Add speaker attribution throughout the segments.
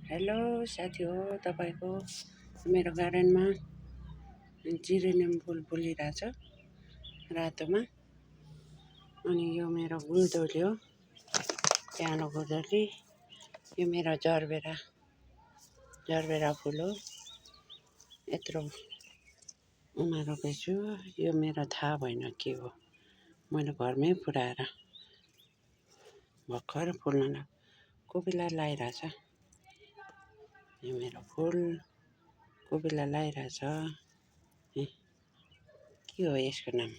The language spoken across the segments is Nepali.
Speaker 1: हेलो साथी हो तपाईँको मेरो गार्डनमा जिरेनियम फुल फुलिरहेछ रातोमा। अनि यो मेरो गुलदौली हो, सानो गुलदौली। यो मेरो जरबेरा फुल हो, यत्रो उमारोको छु। यो मेरो थाहा भएन के हो, मैले घरमै पुऱ्याएर भर्खर फुल्न कोपिला लगाइरहेछ। यो मेरो फुल कोपिला लगाइरहेछ। के हो यसको नाम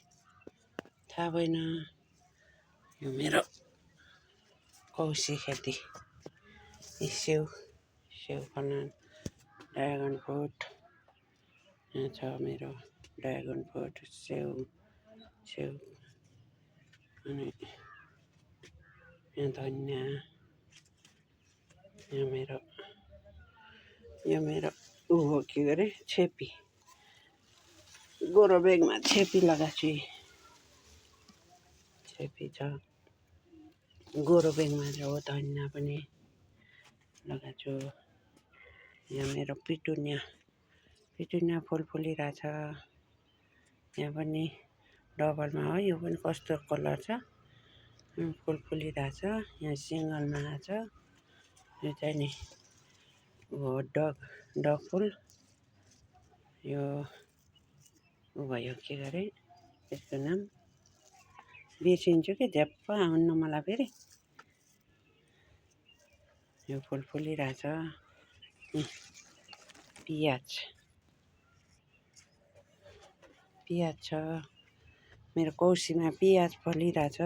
Speaker 1: थाहा भएन। यो मेरो कौसी खेती, स्यौ फल्न ड्रागन फ्रुट। यहाँ छ मेरो ड्रागन फ्रुट, स्यौ अनि यहाँ धनियाँ। यो मेरो ऊ हो, के अरे छेपी, गोरो बेगमा छेपी लगाएको छु। छेपी छ, गोरो बेगमा हो धनियाँ पनि लगाएको छु। यहाँ मेरो पिटुनिया फुल फुलिरहेछ। यहाँ पनि डबलमा हो, यो पनि कस्तो कलर छ, फुल फुलिरहेछ। यहाँ सिङ्गलमा छ, यो चाहिँ नि हो डग फुल। यो भयो के अरे यसको नाम बिर्सिन्छु कि, झ्याप्प आउन्न मलाई फेरि। यो फुल फुलिरहेछ। पियाज छ, मेरो कौसीमा पियाज फलिरहेछ।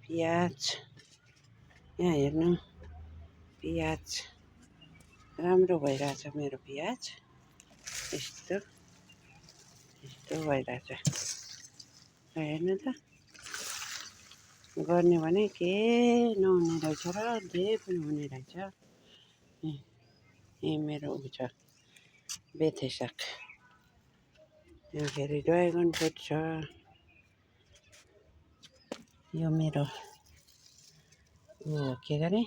Speaker 1: पियाज यहाँ हेर्नु, पियाज राम्रो भइरहेछ मेरो पियाज। यस्तो भइरहेछ, हेर्नु त। गर्ने भने के नहुने रहेछ र जे पनि हुने रहेछ। यही मेरो ऊ छ बेथे साग। यहाँ फेरि ड्रागन फ्रुट छ। यो मेरो ऊ हो, के अरे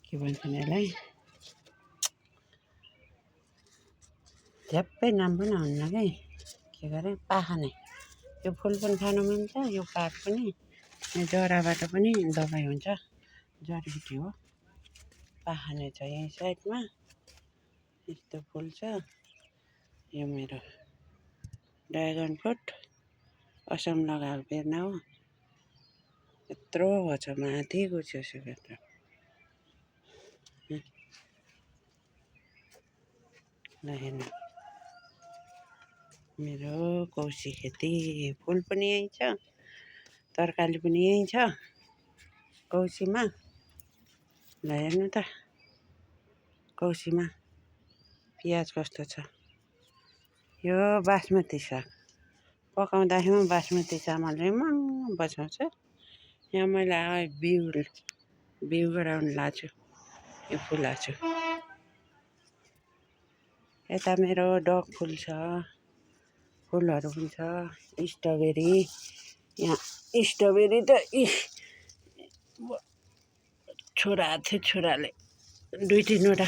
Speaker 1: के भन्छन् यसलाई, झ्याप्पै नाम पनि आउन्न कि, के अरे पाखने। यो फुल पनि खानु मिल्छ, यो पात पनि। यो जराबाट पनि दबाई हुन्छ, जडीबुटी हो। पाखने छ यही साइडमा, यस्तो फुल छ। यो मेरो ड्रागन फ्रुट असम लगाएको बेर्ना हो, यत्रो भएको छ, माथि गइसक्यो। ल हेर्नु मेरो कौसी खेती। फुल पनि यही छ, तरकारी पनि यही छ कौसीमा। ल हेर्नु त कौसीमा पियाज कस्तो छ। यो बासमती साग पकाउँदाखेरि बासमती चामलले बचाउँछ। यहाँ मैले बिउ गराउनु लाएको छु, यो फुलाएको छु। यता मेरो डग फुल छ, फुलहरू पनि छ। स्ट्रबेरी, यहाँ स्ट्रबेरी त छोरा थियो, छोराले 2-3वटा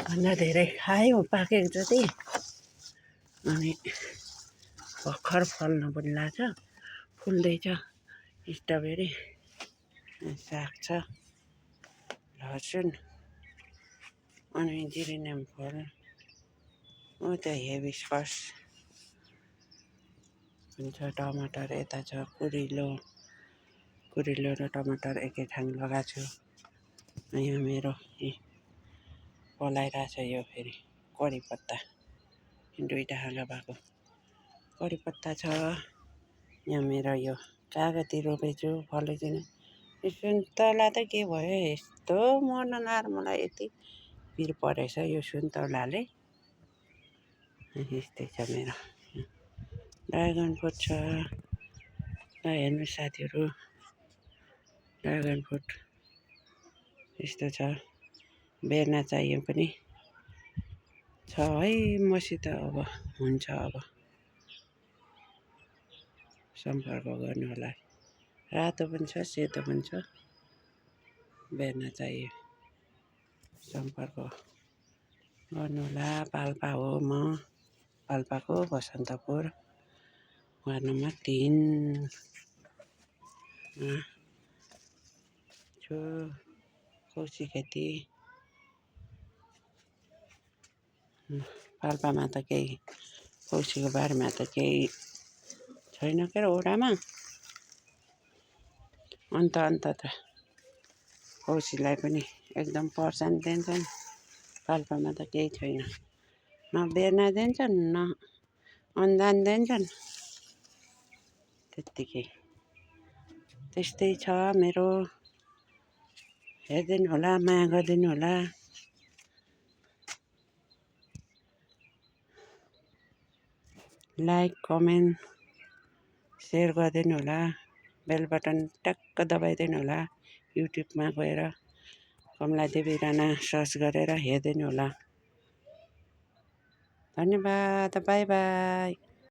Speaker 1: भन्दा धेरै खायो पाकेको जति। अनि भर्खर फल्न पनि लाग्छ, फुल्दैछ स्ट्रबेरी। साग छ, लसुन, अनि जिरेनियम फुल। ऊ त हेबिस्कस हुन्छ। टमाटर यता छ, कुरिलो र टमाटर एकै ठाउँ लगाएको छु। यहाँ मेरो पलाइरहेछ। यो फेरि कडी पत्ता 2टा हाँगा भएको कडी पत्ता छ। यहाँ मेरो यो कागती रोपेछु, फलेको छैन। यो सुन्तला त के भयो, यस्तो मर्न लाएर मलाई यति पिर परेछ यो सुन्तलाले। यस्तै छ मेरो ड्रागन फ्रुट छ। ल हेर्नु साथीहरू, ड्रागन फ्रुट यस्तो छ। बेर्ना चाहियो पनि छ है मसित, अब हुन्छ, अब सम्पर्क गर्नु होला। रातो पनि छ, सेतो पनि छ। बेर्ना चाहिए सम्पर्क गर्नुहोला। पाल्पा हो म, पाल्पाको बसन्तपुर वार्ड नम्बर 3 छु। कौशी खेती पाल्पामा त केही कौशीको बारेमा त केही छैन के ओडामा। अन्त त कौशीलाई पनि एकदम पर्सान दिन्छन्। पाल्पामा त केही छैन, न बेर्ना दिन्छन् न अनुदान दिन्छन्, त्यत्तिकै। त्यस्तै छ मेरो। हेरिदिनु होला, माया गरिदिनु होला। लाइक कमेन्ट सेयर गरिदिनु होला। बेल बटन टक्क दबाइदिनु होला। युट्युबमा गएर कमला देवी राणा सर्च गरेर हेरिदिनु होला। धन्यवाद, बाई बाई।